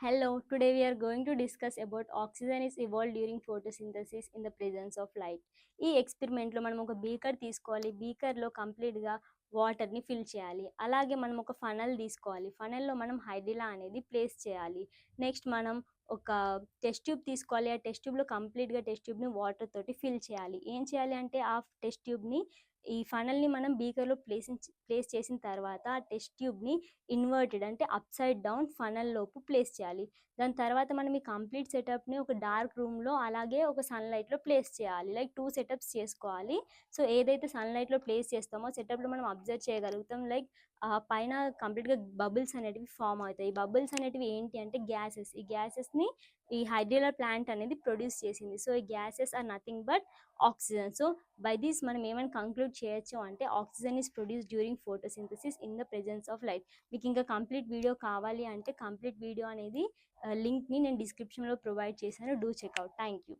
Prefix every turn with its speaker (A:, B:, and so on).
A: Hello, today we are going to discuss about oxygen is evolved during photosynthesis in the presence of light. ఈ ఎక్స్పెరిమెంట్లో మనం ఒక beaker తీసుకోవాలి. బీకర్లో కంప్లీట్గా వాటర్ని fill చేయాలి. అలాగే మనం ఒక ఫనల్ తీసుకోవాలి. ఫనల్లో మనం హైడ్రిలా అనేది ప్లేస్ చేయాలి. నెక్స్ట్ మనం ఒక టెస్ట్ ట్యూబ్ తీసుకోవాలి. ఆ టెస్ట్ ట్యూబ్లో కంప్లీట్గా టెస్ట్ ట్యూబ్ని వాటర్ తోటి ఫిల్ చేయాలి. ఏం చేయాలి అంటే ఆ టెస్ట్ ట్యూబ్ని ఈ ఫనల్ని మనం బీకర్లో ప్లేస్ చేసిన తర్వాత ఆ టెస్ట్ ట్యూబ్ని ఇన్వర్టెడ్ అంటే అప్ సైడ్ డౌన్ ఫనల్ లోపు ప్లేస్ చేయాలి. దాని తర్వాత మనం ఈ కంప్లీట్ సెటప్ని ఒక డార్క్ రూమ్లో అలాగే ఒక సన్లైట్లో ప్లేస్ చేయాలి. లైక్ 2 సెటప్స్ చేసుకోవాలి. సో ఏదైతే సన్లైట్లో ప్లేస్ చేస్తామో సెటప్లో మనం అబ్జర్వ్ చేయగలుగుతాం. లైక్ పైన కంప్లీట్గా బబుల్స్ అనేటివి ఫామ్ అవుతాయి. ఈ బబుల్స్ అనేటివి ఏంటి అంటే గ్యాసెస్. ఈ గ్యాసెస్ని ఈ హైడ్రిలా ప్లాంట్ అనేది ప్రొడ్యూస్ చేసింది. సో ఈ gases are nothing but oxygen. So by this మనం ఏమైనా కంక్లూడ్ చేయొచ్చు అంటే oxygen is produce during photosynthesis in the presence of light. మీకు ఇంకా కంప్లీట్ వీడియో కావాలి అంటే కంప్లీట్ వీడియో అనేది లింక్ని నేను డిస్క్రిప్షన్లో ప్రొవైడ్ చేశాను. Do checkout. Thank you.